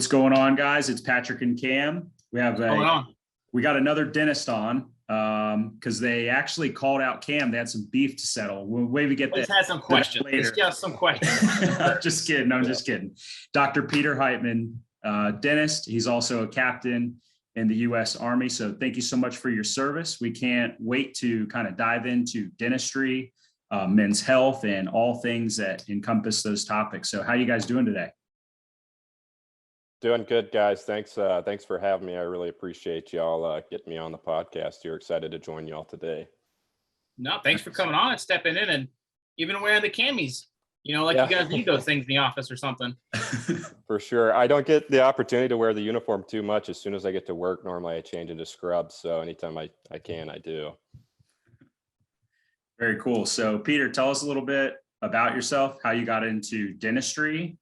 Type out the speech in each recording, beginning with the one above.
What's going on, guys? It's Patrick and Cam. We got another dentist on because they actually called out Cam. They had some beef to settle. We'll maybe get that. Let's have some questions. Later. Let's just some questions. I'm just kidding. Dr. Peter Heitman, dentist. He's also a captain in the U.S. Army. So thank you so much for your service. We can't wait to kind of dive into dentistry, men's health, and all things that encompass those topics. So how are you guys doing today? Doing good, guys. Thanks for having me. I really appreciate y'all getting me on the podcast. You're excited to join y'all today. No, thanks for coming on and stepping in and even wearing the camis. You know, like You guys need those things in the office or something. For sure. I don't get the opportunity to wear the uniform too much. As soon as I get to work, normally I change into scrubs. So anytime I can, I do. Very cool. So Peter, tell us a little bit about yourself, how you got into dentistry,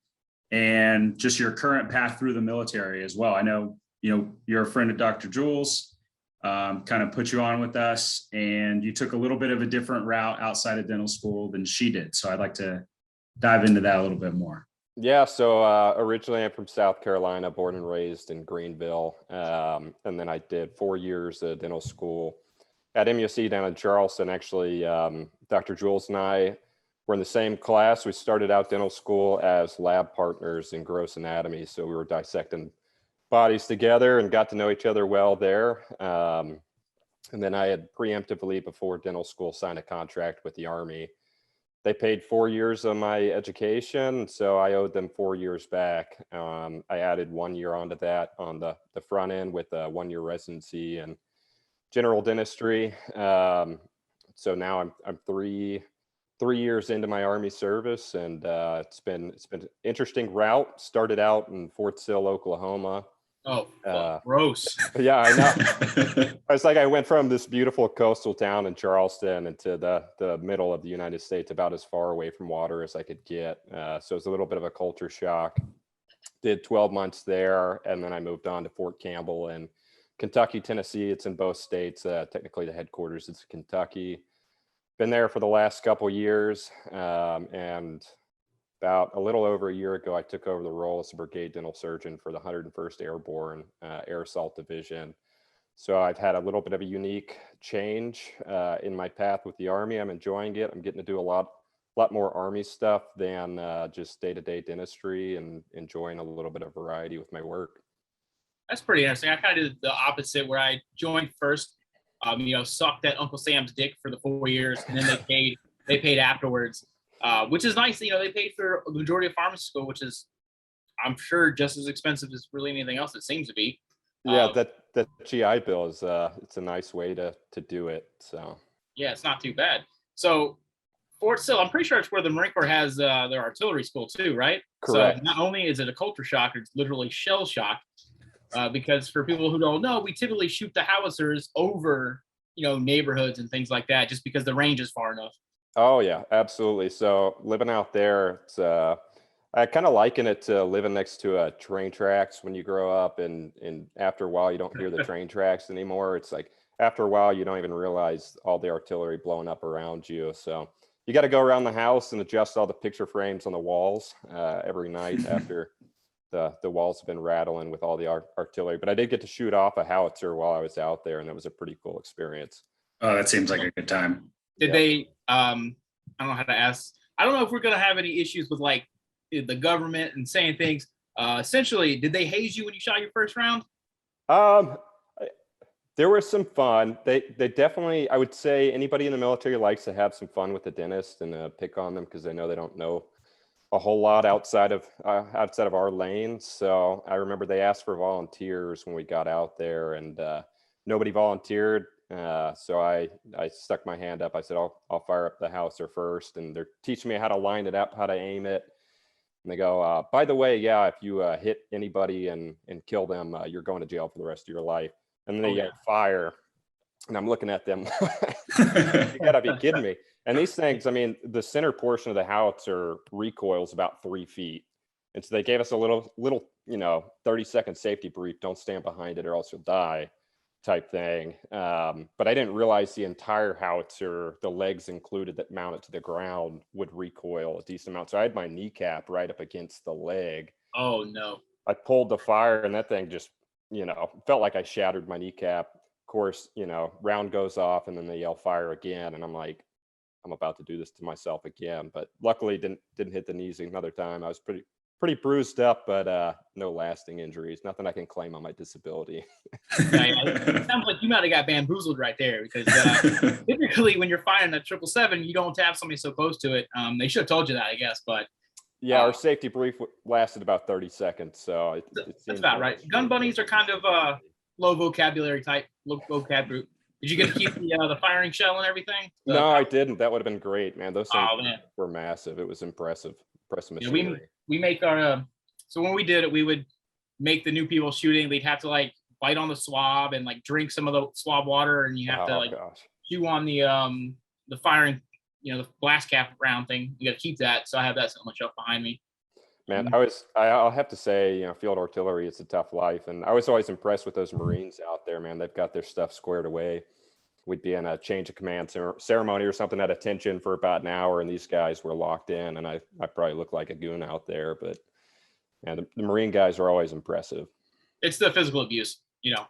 and just your current path through the military as well. I know, you're a friend of Dr. Jules, kind of put you on with us, and you took a little bit of a different route outside of dental school than she did. So I'd like to dive into that a little bit more. Yeah. So originally I'm from South Carolina, born and raised in Greenville. And then I did 4 years of dental school at MUSC down in Charleston. Actually, Dr. Jules and I were in the same class. We started out dental school as lab partners in gross anatomy. So we were dissecting bodies together and got to know each other well there. And then I had preemptively, before dental school, signed a contract with the Army. They paid 4 years of my education, so I owed them 4 years back. I added 1 year onto that on the front end with a 1 year residency and general dentistry. So now I'm three years into my Army service, and it's been an interesting route. Started out in Fort Sill, Oklahoma. Oh, gross. Yeah, I know. It's like I went from this beautiful coastal town in Charleston into the middle of the United States, about as far away from water as I could get. So it's a little bit of a culture shock. Did 12 months there, and then I moved on to Fort Campbell in Kentucky, Tennessee. It's in both states. Technically, the headquarters is Kentucky. Been there for the last couple years, and about a little over a year ago, I took over the role as a brigade dental surgeon for the 101st Airborne Air Assault Division. So I've had a little bit of a unique change in my path with the Army. I'm enjoying it. I'm getting to do a lot more Army stuff than just day-to-day dentistry, and enjoying a little bit of variety with my work. That's pretty interesting. I kind of did the opposite, where I joined first, sucked at Uncle Sam's dick for the 4 years, and then they paid afterwards, which is nice. They paid for the majority of pharmacy school, which is, I'm sure, just as expensive as really anything else. It seems to be. Yeah, that GI Bill is it's a nice way to do it. So yeah, it's not too bad. So Fort Sill, I'm pretty sure it's where the Marine Corps has their artillery school too, right? Correct. So not only is it a culture shock, it's literally shell shock. Because for people who don't know, we typically shoot the howitzers over, neighborhoods and things like that, just because the range is far enough. Oh yeah, absolutely. So living out there, it's I kind of liken it to living next to train tracks when you grow up, and after a while you don't hear the train tracks anymore. It's like after a while you don't even realize all the artillery blowing up around you. So you got to go around the house and adjust all the picture frames on the walls every night after the walls have been rattling with all the artillery. But I did get to shoot off a howitzer while I was out there, and it was a pretty cool experience. Oh, that seems like a good time. Did they, I don't know how to ask. I don't know if we're going to have any issues with like the government and saying things. Essentially, did they haze you when you shot your first round? There was some fun. They definitely, I would say anybody in the military likes to have some fun with the dentist and pick on them because they know they don't know a whole lot outside of our lanes. So I remember they asked for volunteers when we got out there, and nobody volunteered. So I stuck my hand up. I said, I'll fire up the howitzer first, and they're teaching me how to line it up, how to aim it. And they go, by the way, yeah, if you hit anybody and kill them, you're going to jail for the rest of your life. And then they yell fire, and I'm looking at them. You gotta be kidding me. And these things, I mean, the center portion of the howitzer recoils about 3 feet. And so they gave us a little, 30-second safety brief. Don't stand behind it or else you'll die type thing. But I didn't realize the entire howitzer, the legs included that mount it to the ground, would recoil a decent amount. So I had my kneecap right up against the leg. Oh, no. I pulled the fire and that thing just, felt like I shattered my kneecap. Of course, round goes off and then they yell fire again. And I'm like, I'm about to do this to myself again. But luckily didn't hit the knees another time. I was pretty bruised up, but no lasting injuries. Nothing I can claim on my disability. Yeah, it sounds like you might have got bamboozled right there, because typically when you're firing a 777, you don't have somebody so close to it. They should have told you that, I guess, but yeah, our safety brief lasted about 30 seconds, so it that's about right. Gun bunnies are kind of low vocabulary type vocab group. Did you get to keep the firing shell and everything? No, I didn't. That would have been great, man. Those things man. were massive. It was impressive Yeah, machinery. we make our so when we did it, we would make the new people shooting. They'd have to like bite on the swab and like drink some of the swab water, and you have to like chew on the firing, the blast cap round thing. You got to keep that. So I have that on the shelf behind me. Man, I'll have to say, field artillery, it's a tough life. And I was always impressed with those Marines out there, man. They've got their stuff squared away. We'd be in a change of command ceremony or something at attention for about an hour, and these guys were locked in, and I probably looked like a goon out there, but the Marine guys are always impressive. It's the physical abuse,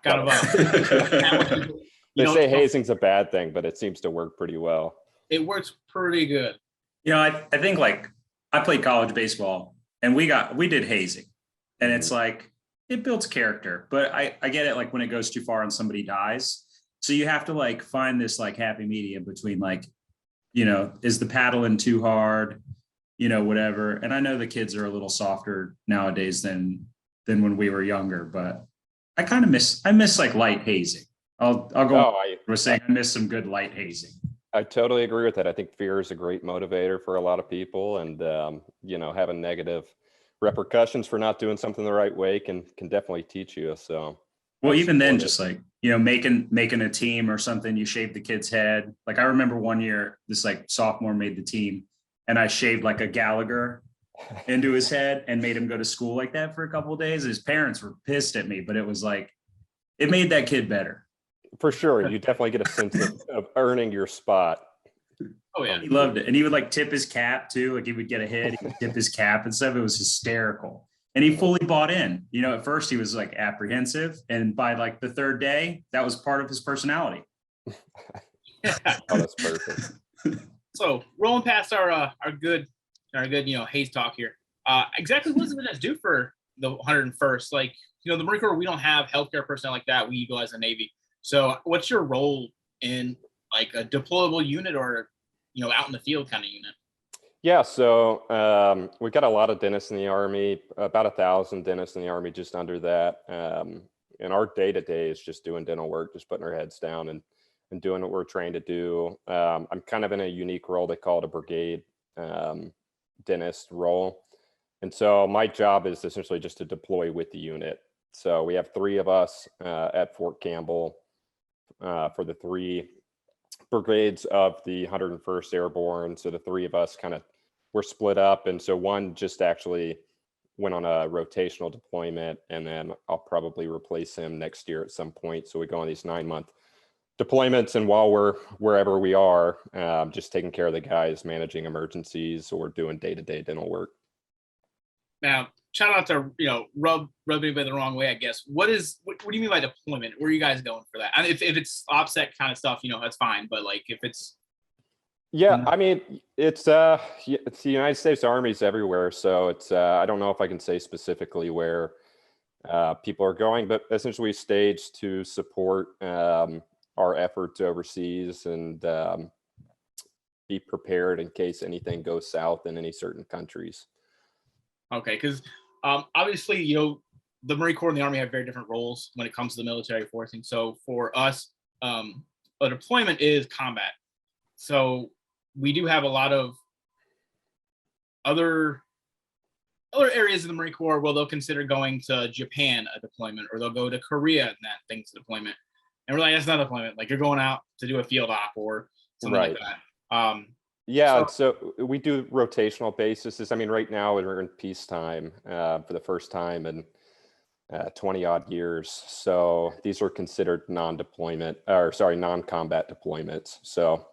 kind of. They say hazing's a bad thing, but it seems to work pretty well. It works pretty good. I think like I played college baseball and we did hazing, and it's like, it builds character, but I get it. Like when it goes too far and somebody dies. So you have to like find this like happy medium between like, is the paddling too hard, whatever. And I know the kids are a little softer nowadays than when we were younger, but I miss like light hazing. I'll go. I was saying I miss some good light hazing. I totally agree with that. I think fear is a great motivator for a lot of people, and having negative repercussions for not doing something the right way can definitely teach you. So, well, even then, just like making a team or something, you shave the kid's head. Like I remember one year, this like sophomore made the team, and I shaved like a Gallagher into his head and made him go to school like that for a couple of days. His parents were pissed at me, but it was like, it made that kid better. For sure. You definitely get a sense of earning your spot. Oh yeah. He loved it. And he would like tip his cap too. Like he would get a hit, he would tip his cap and stuff. It was hysterical. And he fully bought in. At first he was like apprehensive. And by like the third day, that was part of his personality. Oh, that's perfect. So rolling past our good haze talk here. Exactly what does it do for the 101st? Like, the Marine Corps, we don't have healthcare personnel like that. We utilize the Navy. So what's your role in like a deployable unit or, out in the field kind of unit? Yeah. So we've got a lot of dentists in the Army, about 1,000 dentists in the Army, just under that. And our day-to-day is just doing dental work, just putting our heads down and doing what we're trained to do. I'm kind of in a unique role. They call it a brigade dentist role. And so my job is essentially just to deploy with the unit. So we have 3 of us at Fort Campbell for the 3 brigades of the 101st Airborne. So the 3 of us we're split up. And so one just actually went on a rotational deployment, and then I'll probably replace him next year at some point. So we go on these 9-month deployments, and while we're wherever we are, just taking care of the guys, managing emergencies or doing day-to-day dental work. Now, shout out to rub anybody the wrong way, I guess. What do you mean by deployment? Where are you guys going for that? And if it's OPSEC kind of stuff, that's fine. But like if it's I mean, it's the United States Army's everywhere, so it's I don't know if I can say specifically where people are going, but essentially staged to support our efforts overseas and be prepared in case anything goes south in any certain countries. Okay, because obviously, the Marine Corps and the Army have very different roles when it comes to the military forcing. So for us, a deployment is combat. So we do have a lot of other areas of the Marine Corps where they'll consider going to Japan a deployment, or they'll go to Korea and that thing's a deployment. And we're like, that's not a deployment. Like you're going out to do a field op or something like that. Yeah, so we do rotational basis. I mean, right now we're in peacetime for the first time in 20 odd years. So these are considered non-combat deployments. So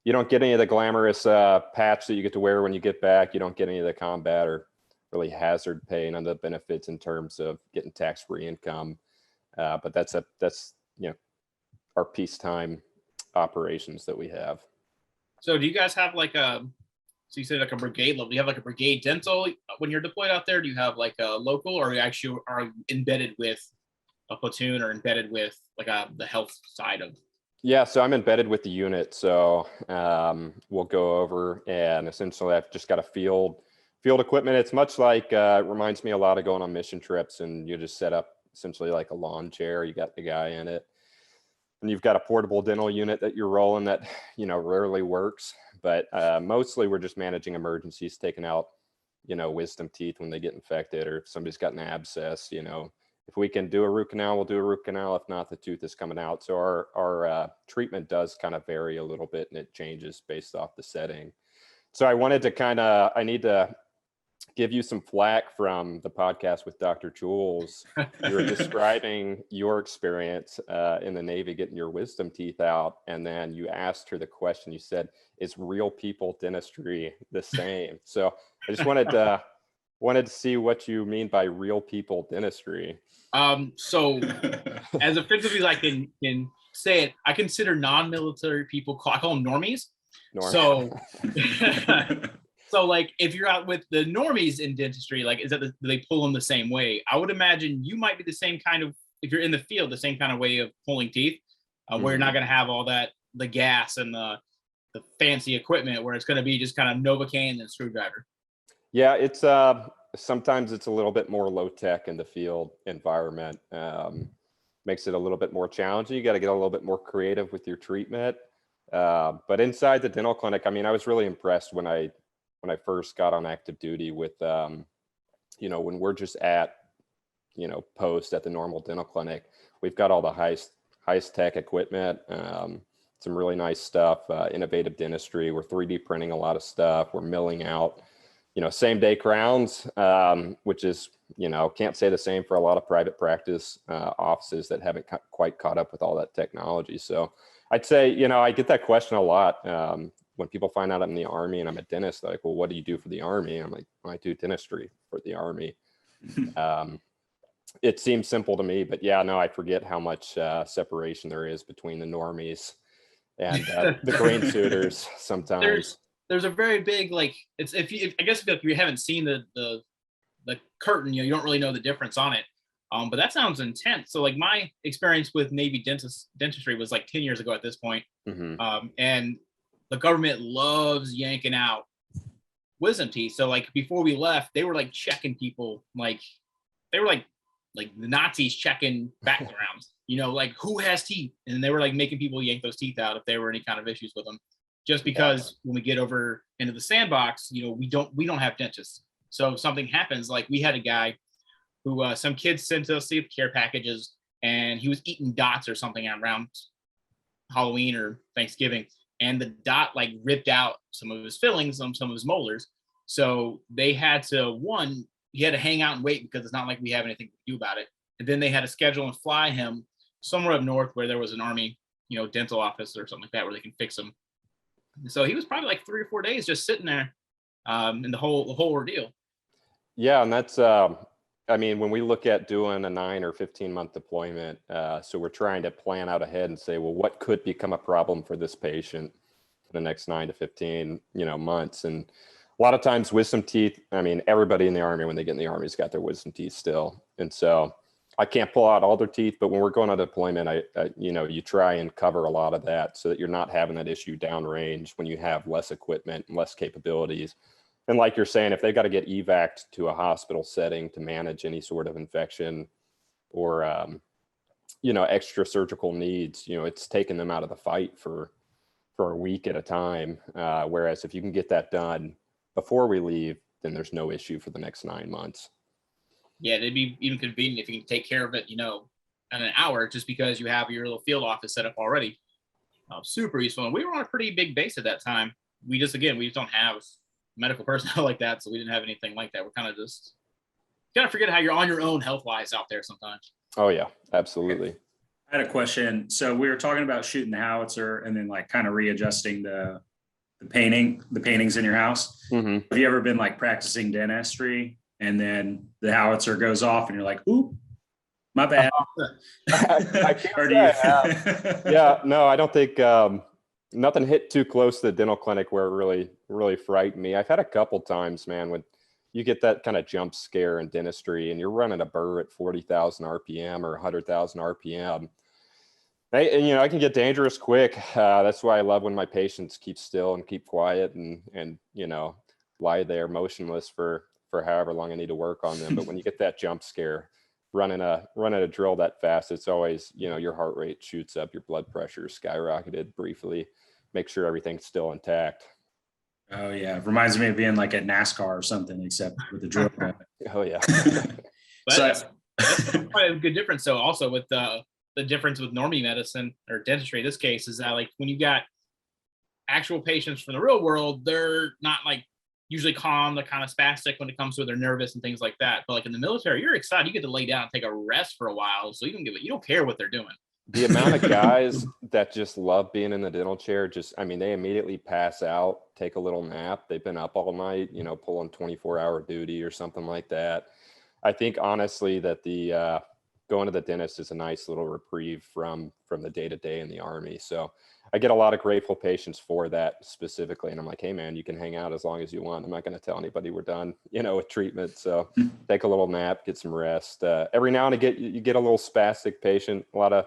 you don't get any of the glamorous patch that you get to wear when you get back. You don't get any of the combat or really hazard pay, none of the benefits in terms of getting tax-free income. But that's our peacetime operations that we have. So do you guys have like so you said like a brigade level, do you have like a brigade dental when you're deployed out there? Do you have like a local, or you actually are embedded with a platoon or embedded with like the health side of? Yeah, so I'm embedded with the unit. So we'll go over, and essentially I've just got a field equipment. It's much like, it reminds me a lot of going on mission trips, and you just set up essentially like a lawn chair. You got the guy in it, and you've got a portable dental unit that you're rolling that, rarely works. But mostly we're just managing emergencies, taking out, wisdom teeth when they get infected, or if somebody's got an abscess, if we can do a root canal, we'll do a root canal. If not, the tooth is coming out. So our treatment does kind of vary a little bit, and it changes based off the setting. So I wanted to I need to give you some flack from the podcast with Dr. Jules. You were describing your experience in the Navy getting your wisdom teeth out, and then you asked her the question. You said, "Is real people dentistry the same?" So I just wanted to see what you mean by real people dentistry. So as offensively as I can say it, I consider non-military people, I call them normies. So so like if you're out with the normies in dentistry, like do they pull them the same way? I would imagine you might be the same kind of, if you're in the field, the same kind of way of pulling teeth, where you're not going to have all that, the gas and the fancy equipment, where it's going to be just kind of Novocaine and screwdriver. Yeah, it's sometimes it's a little bit more low tech in the field environment. Makes it a little bit more challenging. You got to get a little bit more creative with your treatment. But inside the dental clinic, I mean, I was really impressed when I first got on active duty with, when we're just at, post at the normal dental clinic, we've got all the highest tech equipment, some really nice stuff, innovative dentistry. We're 3D printing a lot of stuff. We're milling out, same day crowns, which is, can't say the same for a lot of private practice offices that haven't quite caught up with all that technology. So I'd say, I get that question a lot. When people find out I'm in the Army and I'm a dentist, they're like, well, what do you do for the Army? I'm like, well, I do dentistry for the Army. It seems simple to me, but yeah, no, I forget how much separation there is between the normies and the green suiters sometimes. There's a very big, like, it's, if you haven't seen the curtain, you don't really know the difference on it. But that sounds intense. So like my experience with Navy dentistry was like 10 years ago at this point. Mm-hmm. And the government loves yanking out wisdom teeth. So like before we left, they were like checking people, like they were like the Nazis checking backgrounds, like who has teeth, and they were like making people yank those teeth out if there were any kind of issues with them. Just because when we get over into the sandbox, we don't have dentists. So if something happens, like we had a guy who some kids sent us care packages, and he was eating dots or something around Halloween or Thanksgiving, and the dot like ripped out some of his fillings on some of his molars. So they had to, he had to hang out and wait, because it's not like we have anything to do about it. And then they had to schedule and fly him somewhere up north where there was an Army, dental office or something like that where they can fix him. So he was probably like 3 or 4 days just sitting there in the whole ordeal. Yeah, and that's when we look at doing a 9 or 15 month deployment, so we're trying to plan out ahead and say, well, what could become a problem for this patient for the next 9 to 15, months. And a lot of times wisdom teeth, everybody in the Army, when they get in the Army, has got their wisdom teeth still. And so I can't pull out all their teeth, but when we're going on deployment, you try and cover a lot of that so that you're not having that issue downrange when you have less equipment and less capabilities. And like you're saying, if they've got to get evac'd to a hospital setting to manage any sort of infection or, extra surgical needs, it's taking them out of the fight for a week at a time. Whereas if you can get that done before we leave, then there's no issue for the next 9 months. Yeah, it'd be even convenient if you can take care of it, in an hour, just because you have your little field office set up already. Super useful. And we were on a pretty big base at that time. We just don't have medical personnel like that, so we didn't have anything like that. We're kind of forget how you're on your own health-wise out there sometimes. Oh yeah, absolutely. I had a question. So we were talking about shooting the howitzer and then like kind of readjusting the paintings in your house. Mm-hmm. Have you ever been like practicing dentistry and then the howitzer goes off and you're like, ooh, my bad. I can't Or do say you? I have. Yeah, no, I don't think nothing hit too close to the dental clinic where it really frightened me. I've had a couple times, man, when you get that kind of jump scare in dentistry and you're running a burr at 40,000 RPM or 100,000 RPM. And you know, I can get dangerous quick. That's why I love when my patients keep still and keep quiet and you know, lie there motionless for however long I need to work on them. But when you get that jump scare, running a drill that fast, it's always, you know, your heart rate shoots up, your blood pressure skyrocketed briefly. Make sure everything's still intact. Oh yeah, it reminds me of being like at NASCAR or something, except with the drill bit. Oh yeah. But So that's probably a good difference. So also with the difference with normie medicine or dentistry in this case is that like when you got actual patients from the real world, they're not like usually calm, they're kind of spastic when it comes to they're nervous and things like that. But like in the military, you're excited, you get to lay down and take a rest for a while, so you don't care what they're doing. The amount of guys that just love being in the dental chair, I mean, they immediately pass out, take a little nap. They've been up all night, you know, pulling 24-hour duty or something like that. I think honestly that the going to the dentist is a nice little reprieve from the day-to-day in the Army. So I get a lot of grateful patients for that specifically. And I'm like, hey man, you can hang out as long as you want. I'm not going to tell anybody we're done, you know, with treatment. So take a little nap, get some rest. Every now and again, you get a little spastic patient. A lot of,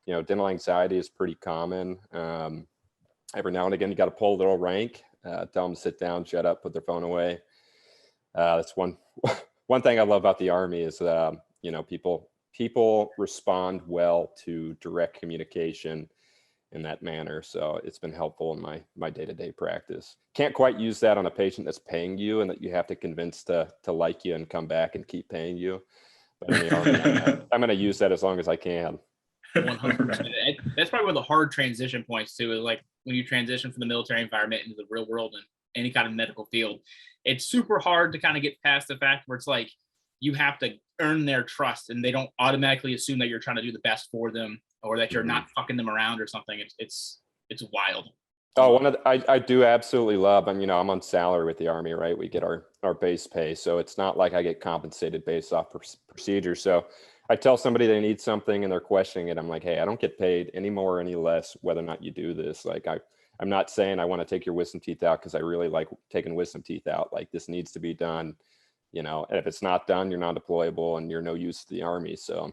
you know, dental anxiety is pretty common. Every now and again, you got to pull a little rank, tell them to sit down, shut up, put their phone away. That's one thing I love about the Army is, you know, people respond well to direct communication in that manner. So it's been helpful in my day-to-day practice. Can't quite use that on a patient that's paying you and that you have to convince to like you and come back and keep paying you. But in the Army, I'm going to use that as long as I can. 100%. That's probably one of the hard transition points too, is like when you transition from the military environment into the real world and any kind of medical field, it's super hard to kind of get past the fact where it's like you have to earn their trust and they don't automatically assume that you're trying to do the best for them or that you're not fucking them around or something. It's wild. Oh, I do absolutely love, you know, I'm on salary with the Army, right? We get our base pay. So it's not like I get compensated based off procedure. So I tell somebody they need something and they're questioning it. I'm like, hey, I don't get paid any more or any less whether or not you do this. Like I'm not saying I want to take your wisdom teeth out because I really like taking wisdom teeth out. Like this needs to be done, you know, and if it's not done, you're not deployable and you're no use to the Army. So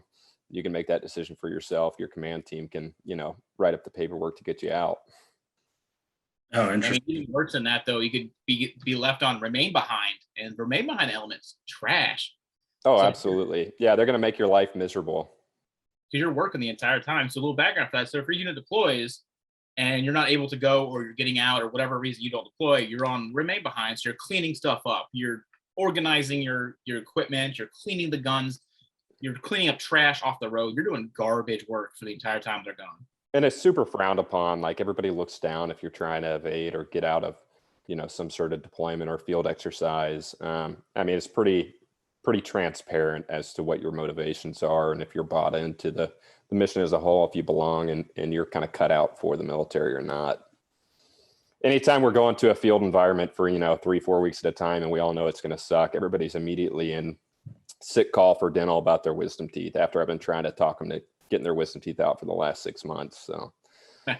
you can make that decision for yourself. Your command team can, you know, write up the paperwork to get you out. Oh, interesting. I mean, even worse than that though, you could be left on remain behind, and remain behind elements trash. Oh, So, absolutely. Yeah, they're going to make your life miserable. because you're working the entire time. So a little background for that. So if your unit deploys and you're not able to go or you're getting out or whatever reason you don't deploy, you're on remain behind. So you're cleaning stuff up. You're organizing your equipment. You're cleaning the guns. You're cleaning up trash off the road. You're doing garbage work for the entire time they're gone. And it's super frowned upon. Like everybody looks down if you're trying to evade or get out of, you know, some sort of deployment or field exercise. I mean, it's pretty transparent as to what your motivations are and if you're bought into the mission as a whole, if you belong and you're kind of cut out for the military or not. Anytime we're going to a field environment for, you know, 3-4 weeks at a time and we all know it's going to suck, everybody's immediately in sick call for dental about their wisdom teeth after I've been trying to talk them to getting their wisdom teeth out for the last 6 months. So I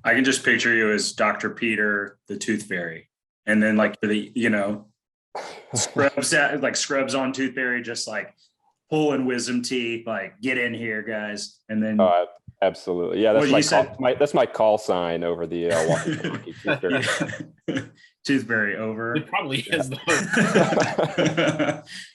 can just picture you as Dr. Peter, the tooth fairy. And then like the, you know, scrubs on tooth fairy, just like pulling wisdom teeth, like get in here guys. And then absolutely. Yeah. That's my call sign over the walkie tooth fairy. Tooth fairy over. It probably is though.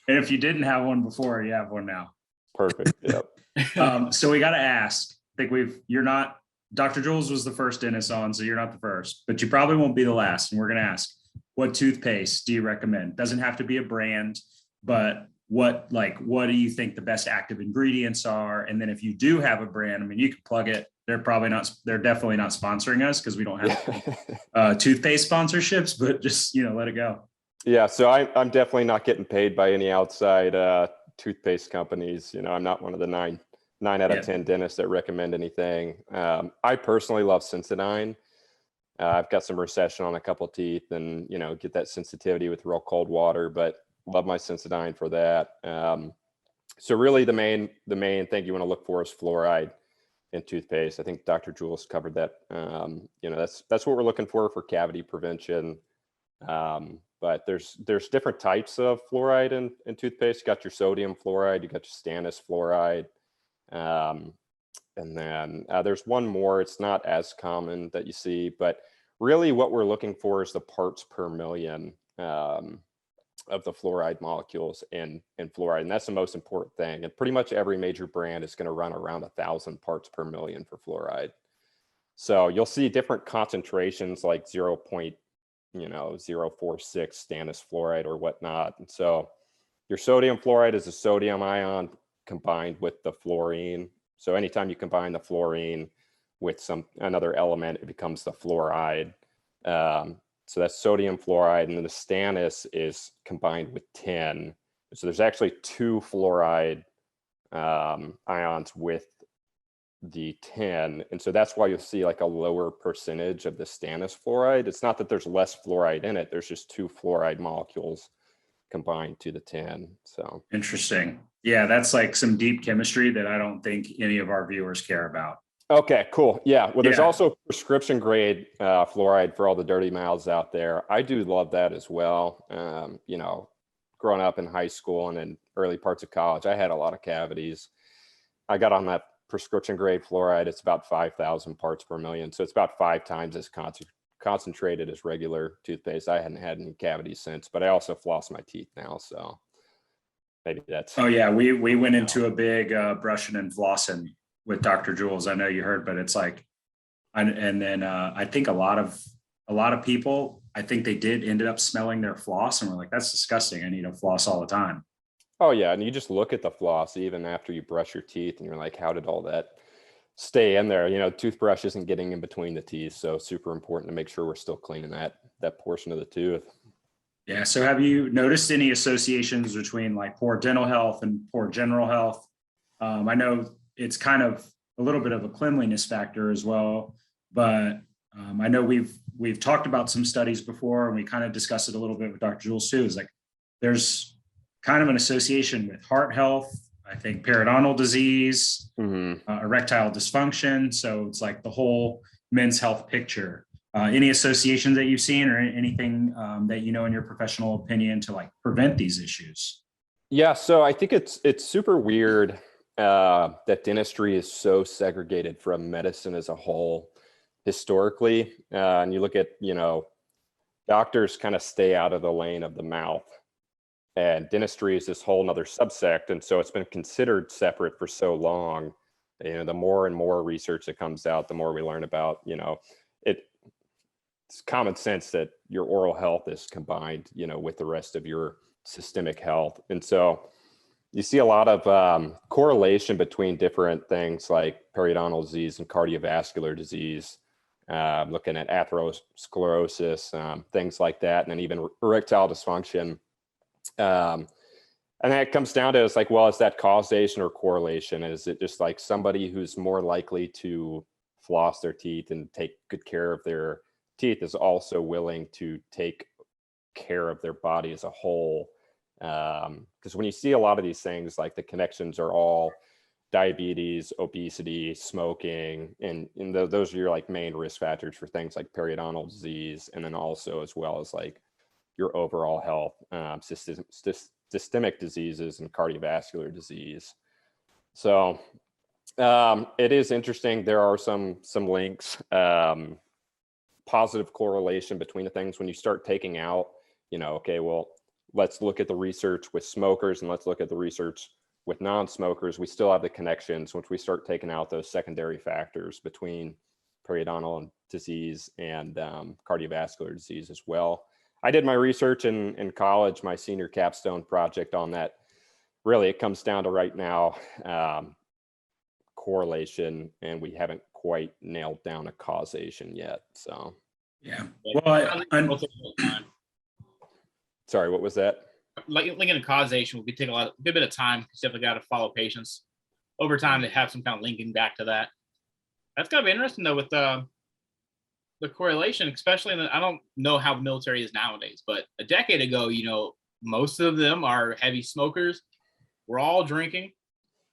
And if you didn't have one before, you have one now. Perfect. Yep. So we got to ask, I think you're not, Dr. Jules was the first dentist on, so you're not the first, but you probably won't be the last. And we're going to ask, what toothpaste do you recommend? Doesn't have to be a brand, but what do you think the best active ingredients are? And then if you do have a brand, I mean, you can plug it. They're definitely not sponsoring us because we don't have toothpaste sponsorships, but just, you know, let it go. Yeah. So I'm definitely not getting paid by any outside toothpaste companies. You know, I'm not one of the nine out of 10 dentists that recommend anything. I personally love Sensodyne. I've got some recession on a couple of teeth and, you know, get that sensitivity with real cold water. But love my Sensodyne for that. So really the main thing you want to look for is fluoride in toothpaste. I think Dr. Jules covered that. That's what we're looking for cavity prevention. But there's different types of fluoride in toothpaste. You got your sodium fluoride, you got your stannous fluoride. And then there's one more, it's not as common that you see, but really what we're looking for is the parts per million of the fluoride molecules in fluoride. And that's the most important thing. And pretty much every major brand is going to run around 1,000 parts per million for fluoride. So you'll see different concentrations like 0.046 stannous fluoride or whatnot. And so your sodium fluoride is a sodium ion combined with the fluorine. So anytime you combine the fluorine with another element, it becomes the fluoride. So that's sodium fluoride, and then the stannous is combined with tin. So there's actually 2 fluoride ions with the tin, and so that's why you'll see like a lower percentage of the stannous fluoride. It's not that there's less fluoride in it, there's just 2 fluoride molecules combined to the tin. So interesting. Yeah, that's like some deep chemistry that I don't think any of our viewers care about. Okay, cool. Yeah. Well, there's also prescription grade fluoride for all the dirty mouths out there. I do love that as well. Growing up in high school and in early parts of college, I had a lot of cavities. I got on that prescription grade fluoride. It's about 5,000 parts per million. So it's about 5 times as concentrated as regular toothpaste. I hadn't had any cavities since, but I also floss my teeth now. So maybe that's. Oh yeah. We went into a big brushing and flossing with Dr. Jules. I know you heard, but it's like, and then I think a lot of people, I think they ended up smelling their floss and we're like, that's disgusting. I need to floss all the time. Oh yeah. And you just look at the floss even after you brush your teeth and you're like, how did all that stay in there? Toothbrush isn't getting in between the teeth. So super important to make sure we're still cleaning that portion of the tooth. Yeah. So have you noticed any associations between like poor dental health and poor general health? I know it's kind of a little bit of a cleanliness factor as well, but I know we've talked about some studies before and we kind of discussed it a little bit with Dr. Jules too, is like there's kind of an association with heart health, I think periodontal disease, erectile dysfunction. So it's like the whole men's health picture. Any associations that you've seen or anything that you know in your professional opinion to like prevent these issues? Yeah, so I think it's super weird that dentistry is so segregated from medicine as a whole historically. And you look at, doctors kind of stay out of the lane of the mouth, and dentistry is this whole nother subsect. And so it's been considered separate for so long. The more and more research that comes out, the more we learn about, it's common sense that your oral health is combined, with the rest of your systemic health. And so you see a lot of correlation between different things like periodontal disease and cardiovascular disease, looking at atherosclerosis, things like that, and then even erectile dysfunction. And that comes down to, it's like, well, is that causation or correlation? Is it just like somebody who's more likely to floss their teeth and take good care of their teeth is also willing to take care of their body as a whole? Because when you see a lot of these things, like the connections are all diabetes, obesity, smoking, and those are your like main risk factors for things like periodontal disease, and then also as well as like your overall health, systemic diseases and cardiovascular disease. So it is interesting. There are some links, positive correlation between the things when you start taking out, okay, well, let's look at the research with smokers and let's look at the research with non-smokers. We still have the connections once we start taking out those secondary factors between periodontal disease and cardiovascular disease as well. I did my research in college, my senior capstone project on that. Really, it comes down to right now correlation, and we haven't quite nailed down a causation yet. So, yeah. Well, sorry, what was that? Like linking a causation would take a good bit of time because you have got to follow patients over time to have some kind of linking back to that. That's gotta be interesting though with the correlation, especially I don't know how military is nowadays, but a decade ago, most of them are heavy smokers. We're all drinking.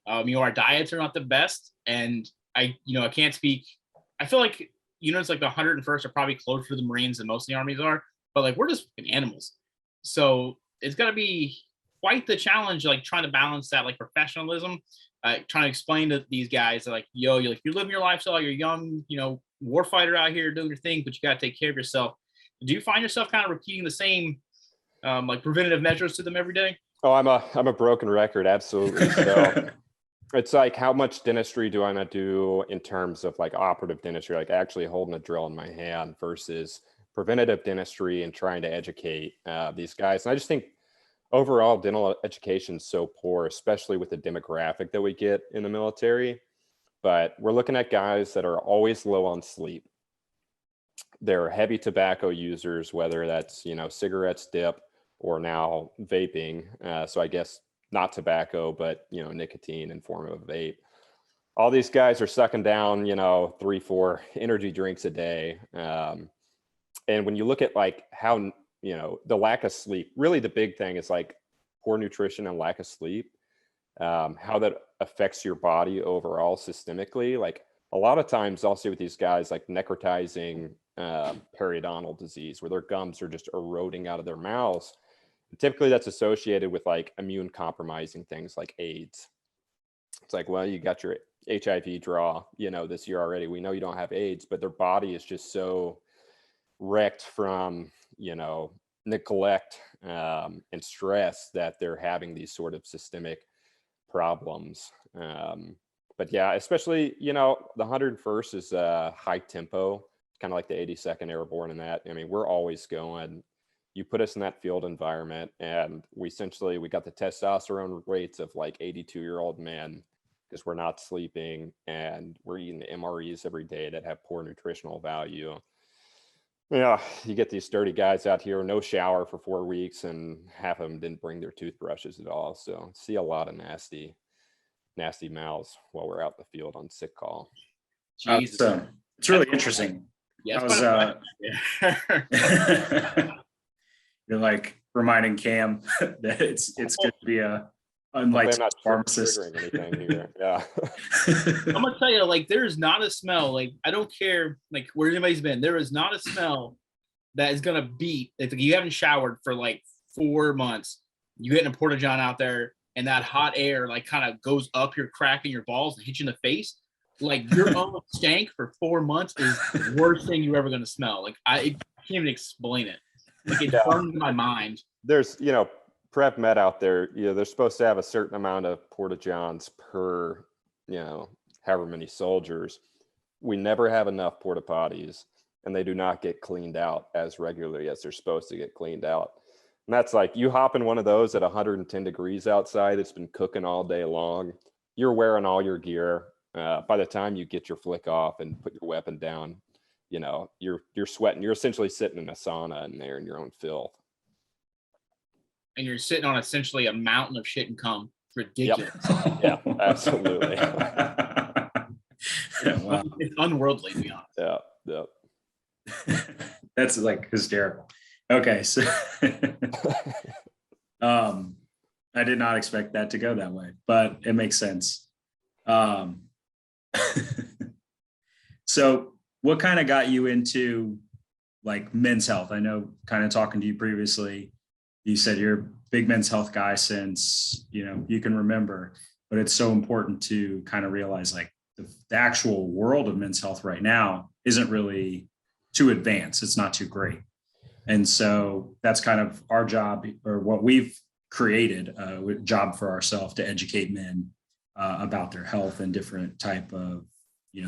Our diets are not the best. And I can't speak. I feel like units like the 101st are probably closer to the Marines than most of the armies are, but like we're just animals. So it's got to be quite the challenge, like trying to balance that like professionalism, trying to explain to these guys like, yo, you're living your lifestyle, you're young, war fighter out here doing your thing, but you got to take care of yourself. Do you find yourself kind of repeating the same like preventative measures to them every day? Oh, I'm a broken record. Absolutely. So it's like, how much dentistry do I not do in terms of like operative dentistry, like actually holding a drill in my hand versus preventative dentistry and trying to educate these guys. And I just think overall dental education is so poor, especially with the demographic that we get in the military. But we're looking at guys that are always low on sleep. They're heavy tobacco users, whether that's, cigarettes, dip, or now vaping. So I guess not tobacco, but, nicotine in form of a vape. All these guys are sucking down, 3-4 energy drinks a day. And when you look at like how, the lack of sleep, really the big thing is like poor nutrition and lack of sleep, how that affects your body overall systemically. Like a lot of times I'll see with these guys like necrotizing periodontal disease, where their gums are just eroding out of their mouths. And typically that's associated with like immune compromising things like AIDS. It's like, well, you got your HIV draw, this year already. We know you don't have AIDS, but their body is just so wrecked from, neglect and stress that they're having these sort of systemic problems. But yeah, especially, the 101st is high tempo, kind of like the 82nd Airborne in that. I mean, we're always going. You put us in that field environment, and we got the testosterone rates of like 82-year-old men because we're not sleeping and we're eating MREs every day that have poor nutritional value. Yeah, you get these dirty guys out here, no shower for 4 weeks, and half of them didn't bring their toothbrushes at all. So see a lot of nasty mouths while we're out in the field on sick call. Jesus. It's really interesting. Yeah, You're like reminding Cam that it's good to be a unlicensed pharmacist. Anything here. Yeah. I'm gonna tell you, like, there is not a smell. Like, I don't care, like, where anybody's been. There is not a smell that is gonna beat if you haven't showered for like 4 months. You get in a porta john out there, and that hot air like kind of goes up your crack in your balls and hits you in the face. Like your own stank for 4 months is the worst thing you're ever gonna smell. Like I can't even explain it. Like it burns my mind. There's, Prep Med out there, they're supposed to have a certain amount of porta johns per, however many soldiers. We never have enough porta potties, and they do not get cleaned out as regularly as they're supposed to get cleaned out. And that's like, you hop in one of those at 110 degrees outside, it's been cooking all day long. You're wearing all your gear. By the time you get your flick off and put your weapon down, you're sweating. You're essentially sitting in a sauna in there in your own filth. And you're sitting on essentially a mountain of shit and cum. It's ridiculous. Yep. Yeah, absolutely. Yeah, wow. It's unworldly, to be honest. Yeah. That's like hysterical. Okay, so I did not expect that to go that way, but it makes sense. So what kind of got you into like men's health? I know, kind of talking to you previously, you said you're a big men's health guy since, you can remember, but it's so important to kind of realize like the actual world of men's health right now isn't really too advanced. It's not too great. And so that's kind of our job, or what we've created a job for ourselves, to educate men about their health and different type of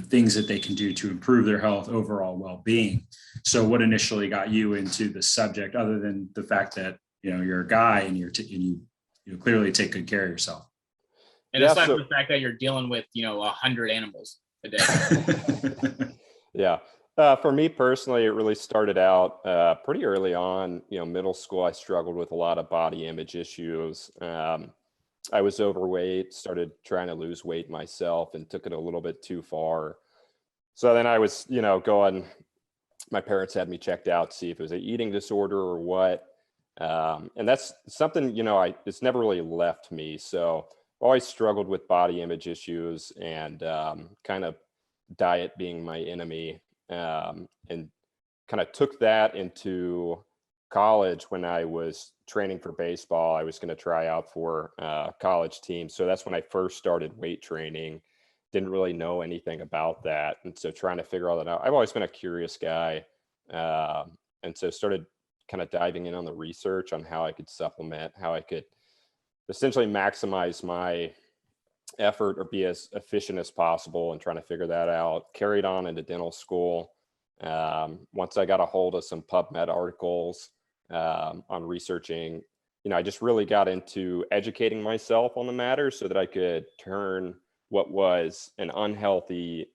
things that they can do to improve their health, overall well-being. So what initially got you into the subject, other than the fact that you're a guy and you clearly take good care of yourself? And aside from the fact that you're dealing with 100 animals a day. Yeah. For me personally, it really started out pretty early on. Middle school, I struggled with a lot of body image issues. I was overweight, started trying to lose weight myself, and took it a little bit too far. So then I was, going, my parents had me checked out to see if it was an eating disorder or what. And that's something, it's never really left me. So I've always struggled with body image issues and kind of diet being my enemy. And kind of took that into college when I was training for baseball. I was going to try out for college team. So that's when I first started weight training. Didn't really know anything about that. And so trying to figure all that out. I've always been a curious guy. And so started kind of diving in on the research on how I could supplement, how I could essentially maximize my effort or be as efficient as possible, and trying to figure that out. Carried on into dental school. Once I got a hold of some PubMed articles on researching, I just really got into educating myself on the matter so that I could turn what was an unhealthy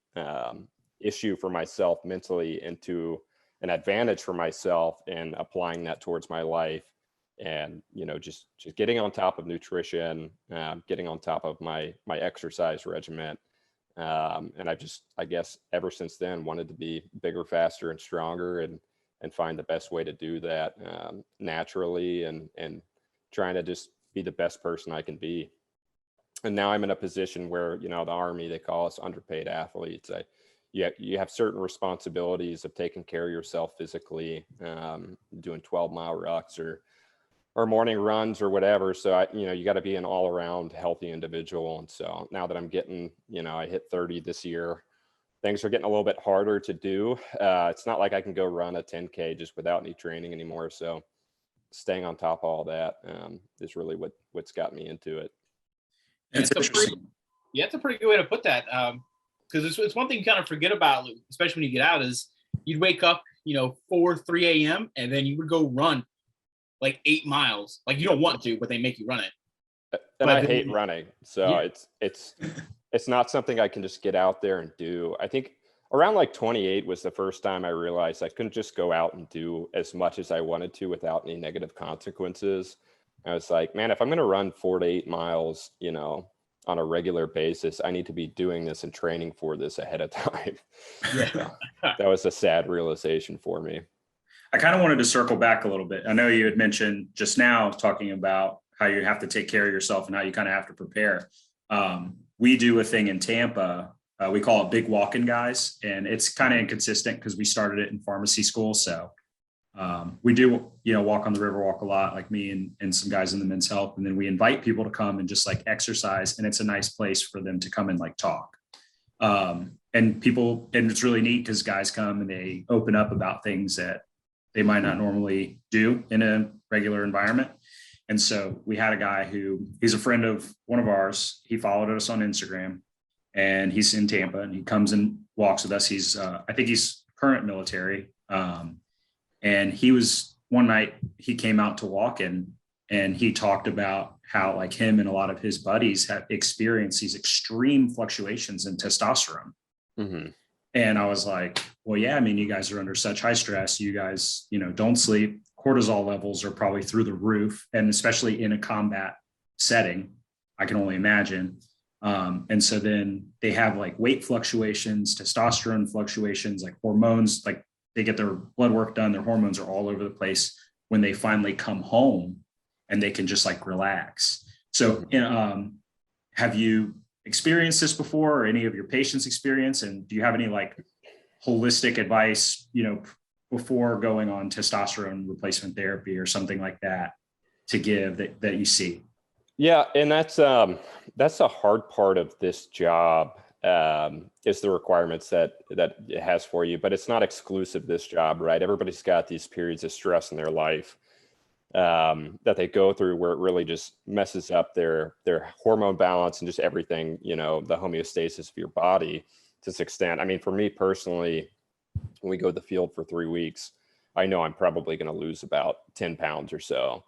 issue for myself mentally into an advantage for myself, and applying that towards my life. And, just getting on top of nutrition, getting on top of my exercise regimen. And I guess ever since then wanted to be bigger, faster, and stronger, and find the best way to do that naturally, and trying to just be the best person I can be. And now I'm in a position where, the Army, they call us underpaid athletes. You have certain responsibilities of taking care of yourself physically, doing 12-mile rucks or morning runs or whatever. So you got to be an all around healthy individual. And so now that I'm getting, I hit 30 this year, things are getting a little bit harder to do. It's not like I can go run a 10K just without any training anymore. So staying on top of all that is really what's got me into it. It's interesting. It's a pretty good way to put that. Because it's one thing you kind of forget about, especially when you get out, is you'd wake up, 3 a.m. and then you would go run like 8 miles. Like, you don't want to, but they make you run it. And I hate running. So it's not something I can just get out there and do. I think around like 28 was the first time I realized I couldn't just go out and do as much as I wanted to without any negative consequences. I was like, man, if I'm going to run 4 to 8 miles, on a regular basis, I need to be doing this and training for this ahead of time. Yeah. That was a sad realization for me. I kind of wanted to circle back a little bit. I know you had mentioned just now talking about how you have to take care of yourself and how you kind of have to prepare. We do a thing in Tampa. We call it Big Walking Guys, and it's kind of inconsistent because we started it in pharmacy school. So we do, walk on the Riverwalk a lot, like me and some guys in the men's health. And then we invite people to come and just like exercise. And it's a nice place for them to come and like talk. And it's really neat because guys come and they open up about things that they might not normally do in a regular environment. And so we had a guy he's a friend of one of ours. He followed us on Instagram, and he's in Tampa, and he comes and walks with us. He's, I think he's current military. And one night he came out to walk in, and he talked about how like him and a lot of his buddies have experienced these extreme fluctuations in testosterone. Mm-hmm. And I was like, well, yeah, I mean, you guys are under such high stress. You guys, don't sleep. Cortisol levels are probably through the roof. And especially in a combat setting, I can only imagine. And so then they have like weight fluctuations, testosterone fluctuations, like hormones, like they get their blood work done. Their hormones are all over the place when they finally come home, and they can just like relax. So have you experienced this before, or any of your patients experience? And do you have any like holistic advice, before going on testosterone replacement therapy or something like that to give that you see? Yeah. And that's a hard part of this job, is the requirements that it has for you, but it's not exclusive this job, right? Everybody's got these periods of stress in their life that they go through where it really just messes up their hormone balance and just everything, the homeostasis of your body to this extent. I mean, for me personally, when we go to the field for 3 weeks, I know I'm probably going to lose about 10 pounds or so.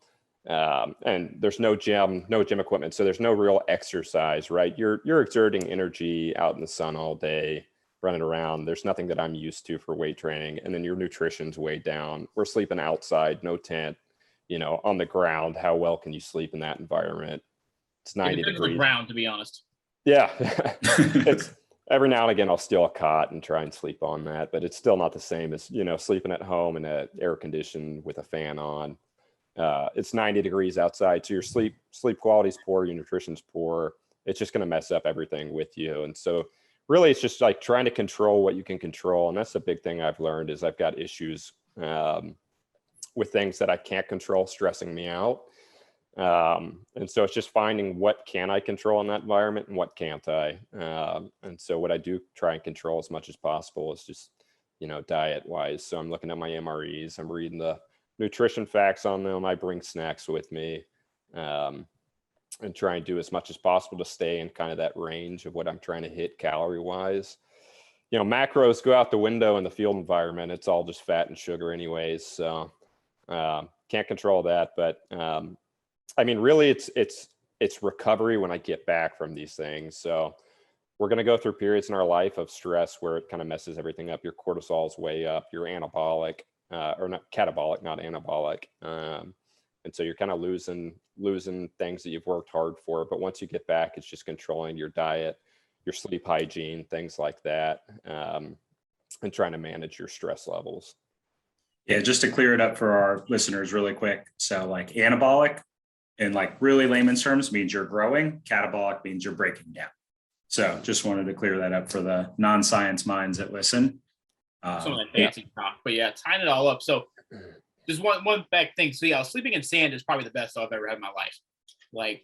And there's no gym equipment. So there's no real exercise, right? You're exerting energy out in the sun all day, running around. There's nothing that I'm used to for weight training. And then your nutrition's way down. We're sleeping outside, no tent, on the ground. How well can you sleep in that environment? It's 90 degrees. The ground, to be honest. Yeah. It's every now and again, I'll steal a cot and try and sleep on that, but it's still not the same as, sleeping at home in an air conditioned with a fan on. it's 90 degrees outside. So your sleep quality is poor, your nutrition's poor. It's just going to mess up everything with you. And so really it's just like trying to control what you can control. And that's the big thing I've learned is I've got issues with things that I can't control stressing me out. And so it's just finding what can I control in that environment and what can't I. And so what I do try and control as much as possible is just, diet wise. So I'm looking at my MREs, I'm reading the nutrition facts on them. I bring snacks with me, and try and do as much as possible to stay in kind of that range of what I'm trying to hit calorie wise. Macros go out the window in the field environment. It's all just fat and sugar anyways. So, can't control that, but, really it's recovery when I get back from these things. So we're going to go through periods in our life of stress where it kind of messes everything up. Your cortisol is way up, you're anabolic, or not catabolic, not anabolic. And so you're kind of losing things that you've worked hard for. But once you get back, it's just controlling your diet, your sleep hygiene, things like that, and trying to manage your stress levels. Yeah, just to clear it up for our listeners really quick. So like anabolic in like really layman's terms means you're growing. Catabolic means you're breaking down. So just wanted to clear that up for the non-science minds that listen. Some of that fancy talk, but yeah, tying it all up. So just one back thing. So yeah, sleeping in sand is probably the best I've ever had in my life. Like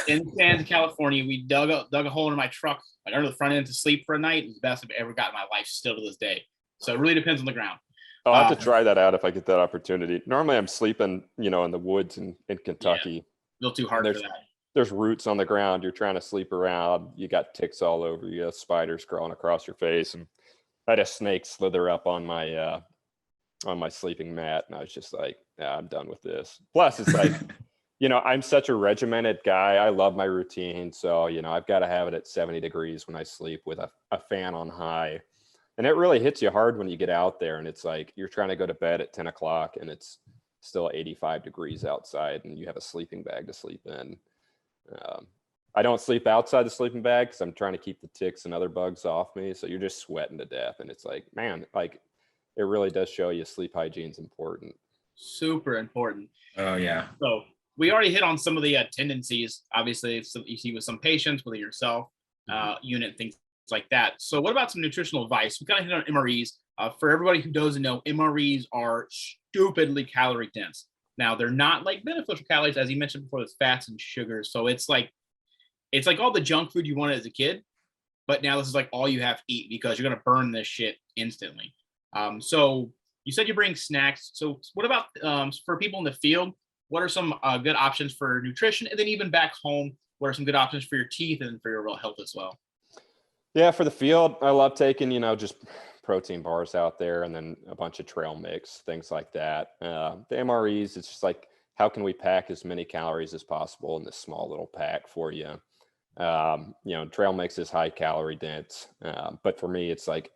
in sand in California, we dug a hole in my truck, like under the front end to sleep for a night. It was the best I've ever got in my life still to this day. So it really depends on the ground. I'll have to try that out if I get that opportunity. Normally I'm sleeping, in the woods in Kentucky. Yeah, a little too hard for that. There's roots on the ground. You're trying to sleep around. You got ticks all over you, spiders crawling across your face. And I had a snake slither up on my sleeping mat. And I was just like, yeah, I'm done with this. Plus it's like, I'm such a regimented guy. I love my routine. So, I've got to have it at 70 degrees when I sleep with a fan on high. And it really hits you hard when you get out there and it's like, you're trying to go to bed at 10 o'clock and it's still 85 degrees outside and you have a sleeping bag to sleep in. I don't sleep outside the sleeping bag because I'm trying to keep the ticks and other bugs off me. So you're just sweating to death. And it's like, man, like it really does show you sleep hygiene is important. Super important. Oh yeah. So we already hit on some of the tendencies, obviously you see with some patients, whether yourself, unit, things like that. So what about some nutritional advice? We kind of hit on MREs. For everybody who doesn't know, MREs are stupidly calorie dense. Now they're not like beneficial calories, as you mentioned before, there's fats and sugars. So it's like all the junk food you wanted as a kid, but now this is like all you have to eat because you're going to burn this shit instantly. So you said you bring snacks. So what about for people in the field? What are some good options for nutrition? And then even back home, what are some good options for your teeth and for your oral health as well? Yeah, for the field, I love taking, just protein bars out there and then a bunch of trail mix, things like that. The MREs, it's just like, how can we pack as many calories as possible in this small little pack for you? Trail mix is high calorie dense. But for me, it's like,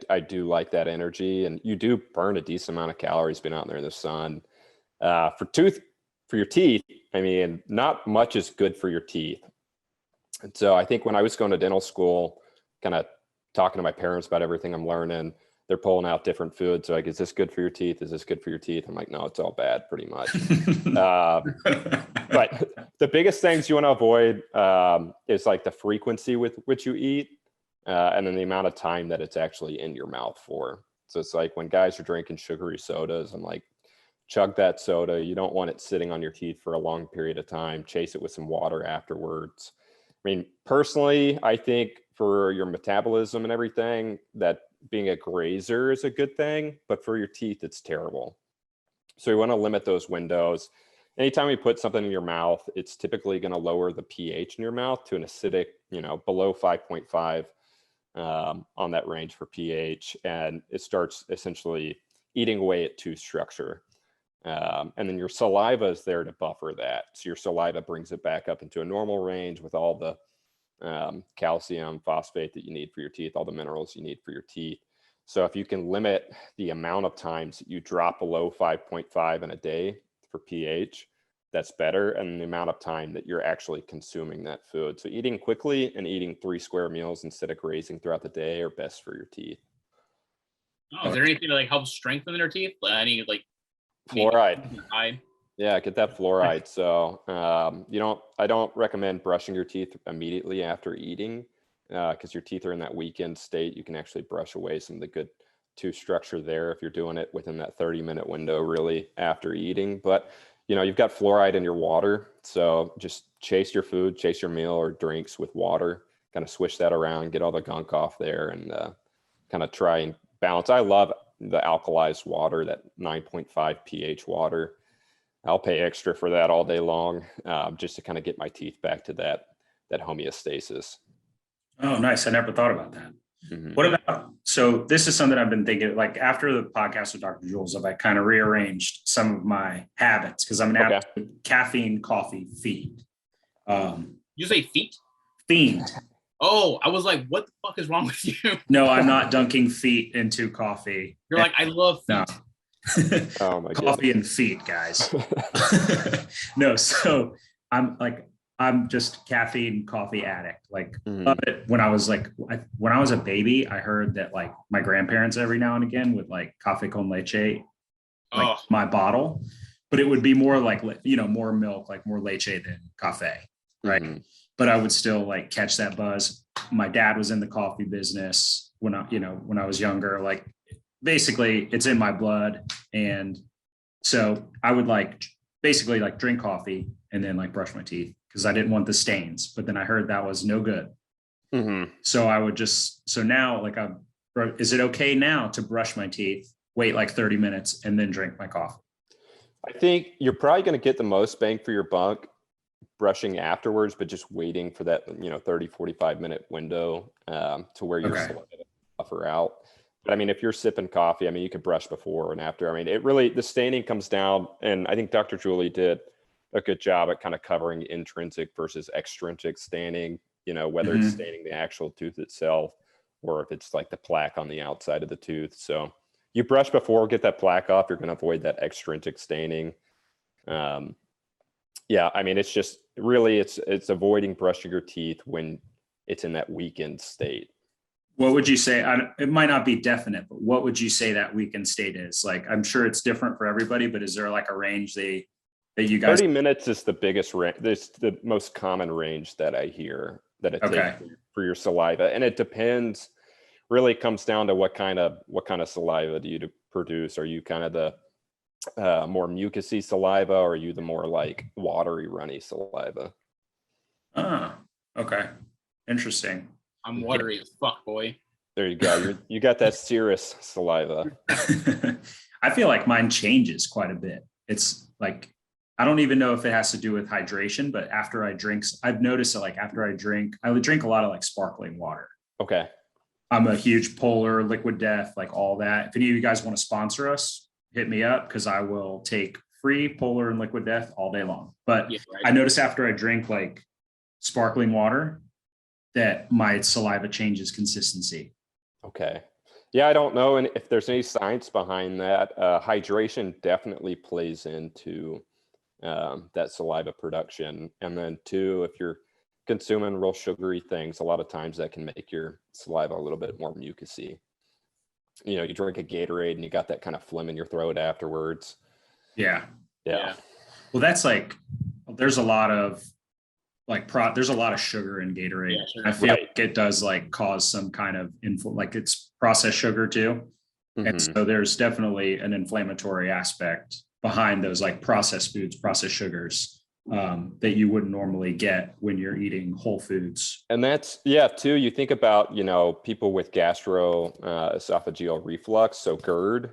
I do like that energy and you do burn a decent amount of calories being out there in the sun. For your teeth, not much is good for your teeth. And so I think when I was going to dental school, kind of talking to my parents about everything I'm learning, they're pulling out different foods. So like, is this good for your teeth? Is this good for your teeth? I'm like, no, it's all bad pretty much. But the biggest things you want to avoid is like the frequency with which you eat and then the amount of time that it's actually in your mouth for. So it's like when guys are drinking sugary sodas, I'm like, chug that soda. You don't want it sitting on your teeth for a long period of time. Chase it with some water afterwards. Personally, I think for your metabolism and everything, that being a grazer is a good thing, but for your teeth, it's terrible. So you want to limit those windows. Anytime you put something in your mouth, it's typically going to lower the pH in your mouth to an acidic, below 5.5 on that range for pH. And it starts essentially eating away at tooth structure. And then your saliva is there to buffer that. So your saliva brings it back up into a normal range with all the calcium, phosphate that you need for your teeth, all the minerals you need for your teeth. So if you can limit the amount of times that you drop below 5.5 in a day for pH, that's better. And the amount of time that you're actually consuming that food. So eating quickly and eating 3 square meals instead of grazing throughout the day are best for your teeth. Oh, is there anything that like helps strengthen their teeth? Any like fluoride? Yeah, get that fluoride. So I don't recommend brushing your teeth immediately after eating, because your teeth are in that weakened state. You can actually brush away some of the good tooth structure there if you're doing it within that 30-minute window, really after eating. But you've got fluoride in your water, so just chase your food, chase your meal or drinks with water. Kind of swish that around, get all the gunk off there, and kind of try and balance. I love the alkalized water, that 9.5 pH water. I'll pay extra for that all day long, just to kind of get my teeth back to that homeostasis. Oh, nice. I never thought about that. Mhm. What about, so this is something I've been thinking, like after the podcast with Dr. Jules, I've kind of rearranged some of my habits because I'm an absolute caffeine coffee fiend. You say feet? Fiend. Oh, I was like, what the fuck is wrong with you? No, I'm not dunking feet into coffee. You're like, I love feet. No. Oh my Coffee and feet, guys. No, so I'm just caffeine coffee addict. Like, love it. When I was a baby, I heard that like my grandparents every now and again would like cafe con leche, like my bottle, but it would be more like, more milk, like more leche than cafe, right? Mm-hmm. But I would still like catch that buzz. My dad was in the coffee business when I was younger. Like, basically, it's in my blood, and so I would basically drink coffee and then like brush my teeth because I didn't want the stains. But then I heard that was no good. Mm-hmm. So I would now is it okay now to brush my teeth, wait like 30 minutes, and then drink my coffee? I think you're probably going to get the most bang for your buck brushing afterwards, but just waiting for that 30, 45-minute window to where your saliva buffer out. But I mean, if you're sipping coffee, I mean, you could brush before and after. I mean, the staining comes down, and I think Dr. Julie did a good job at kind of covering intrinsic versus extrinsic staining, whether it's staining the actual tooth itself or if it's like the plaque on the outside of the tooth. So you brush before, get that plaque off, you're going to avoid that extrinsic staining. Yeah, I mean, it's just really, it's avoiding brushing your teeth when it's in that weakened state. What would you say? It might not be definite, but what would you say that weakened state is? Like, I'm sure it's different for everybody, but is there like a range that you guys? 30 minutes is the biggest range. It's the most common range that I hear that it takes for your saliva, and it depends. Really comes down to what kind of saliva do you produce? Are you kind of the more mucousy saliva, or are you the more like watery, runny saliva? Ah, okay, interesting. I'm watery as fuck, boy. There you go. You got that serous saliva. I feel like mine changes quite a bit. It's like, I don't even know if it has to do with hydration, but after I drink, I've noticed that like after I drink a lot of like sparkling water. Okay. I'm a huge Polar, Liquid Death, like all that. If any of you guys want to sponsor us, hit me up because I will take free Polar and Liquid Death all day long. But I notice after I drink like sparkling water that my saliva changes consistency. Okay. Yeah, I don't know. And if there's any science behind that, hydration definitely plays into that saliva production. And then two, if you're consuming real sugary things, a lot of times that can make your saliva a little bit more mucousy. You drink a Gatorade and you got that kind of phlegm in your throat afterwards. Yeah. Yeah. Well, that's like, there's a lot of there's a lot of sugar in Gatorade. Yeah, sure. I feel like it does like cause some kind of like it's processed sugar too. Mm-hmm. And so there's definitely an inflammatory aspect behind those like processed foods, processed sugars that you wouldn't normally get when you're eating whole foods. And that's, too, you think about, people with gastroesophageal reflux, so GERD,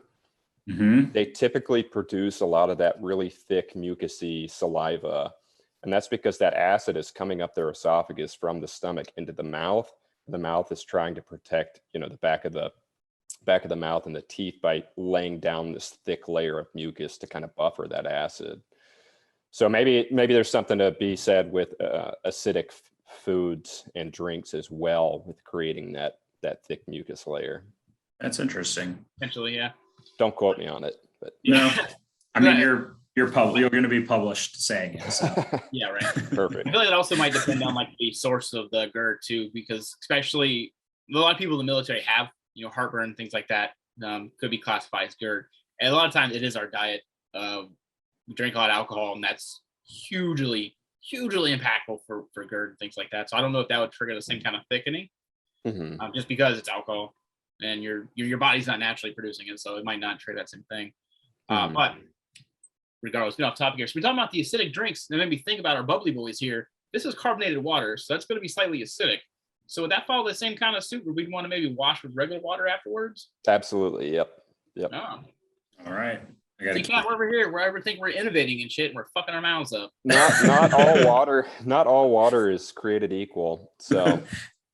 they typically produce a lot of that really thick mucousy saliva. And that's because that acid is coming up their esophagus from the stomach into the mouth. The mouth is trying to protect, the back of the mouth and the teeth by laying down this thick layer of mucus to kind of buffer that acid. So maybe there's something to be said with acidic foods and drinks as well, with creating that thick mucus layer. That's interesting. Potentially, yeah. Don't quote me on it, but no, I mean you're going to be published saying it. So. Yeah, right. Perfect. I feel like it also might depend on like the source of the GERD too, because especially a lot of people in the military have heartburn and things like that, could be classified as GERD. And a lot of times it is our diet. drink a lot of alcohol, and that's hugely impactful for GERD and things like that. So I don't know if that would trigger the same kind of thickening, just because it's alcohol and your body's not naturally producing it, so it might not trigger that same thing. But regardless, get off topic here. So we're talking about the acidic drinks. That made me think about our bubbly boys here. This is carbonated water, so that's going to be slightly acidic. So would that follow the same kind of suit where we'd want to maybe wash with regular water afterwards? Absolutely. Yep. Oh. All right. So you can't over here where I think we're innovating and shit and we're fucking our mouths up. Not all water is created equal. So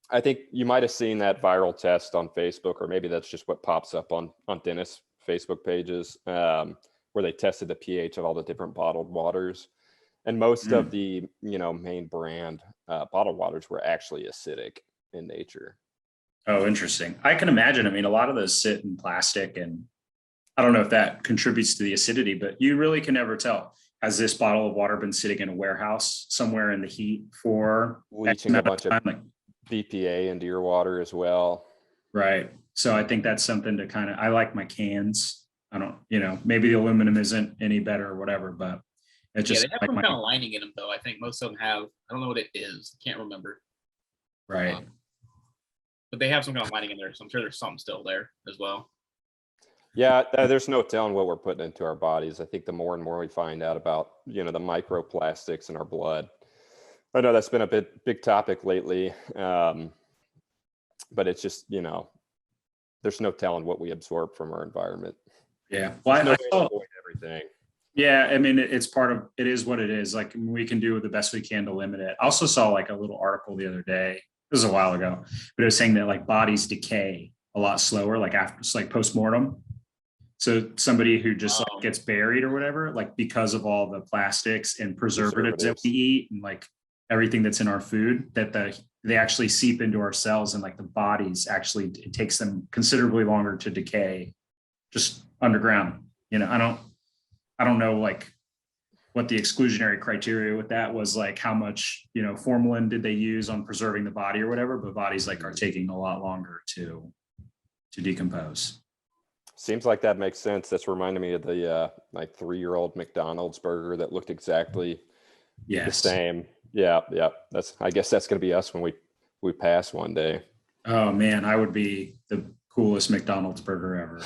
I think you might have seen that viral test on Facebook, or maybe that's just what pops up on dentists' Facebook pages, where they tested the pH of all the different bottled waters. And most of the, main brand bottled waters were actually acidic in nature. Oh, interesting. I can imagine. I mean, a lot of those sit in plastic, and I don't know if that contributes to the acidity, but you really can never tell. Has this bottle of water been sitting in a warehouse somewhere in the heat for leaching a bunch of BPA into your water as well? Right. So I think that's something to I like my cans. I don't, maybe the aluminum isn't any better or whatever, but it's just they have some kind of lining in them, though. I think most of them have. I don't know what it is. Can't remember. Right. But they have some kind of lining in there, so I'm sure there's something still there as well. Yeah, there's no telling what we're putting into our bodies. I think the more and more we find out about, the microplastics in our blood. I know that's been a big topic lately, but it's just, there's no telling what we absorb from our environment. Yeah. Well, I saw everything. Yeah, I mean, it is what it is. Like, we can do the best we can to limit it. I also saw like a little article the other day. This was a while ago, but it was saying that like bodies decay a lot slower, like after, it's like post-mortem. So somebody who just like gets buried or whatever, like because of all the plastics and preservatives that we eat and like everything that's in our food, that they actually seep into our cells, and like the bodies actually, it takes them considerably longer to decay just underground. I don't know like what the exclusionary criteria with that was, like how much, formalin did they use on preserving the body or whatever, but bodies like are taking a lot longer to decompose. Seems like that makes sense. That's reminding me of the like 3-year-old McDonald's burger that looked exactly the same. Yeah. I guess that's going to be us when we pass one day. Oh man, I would be the coolest McDonald's burger ever.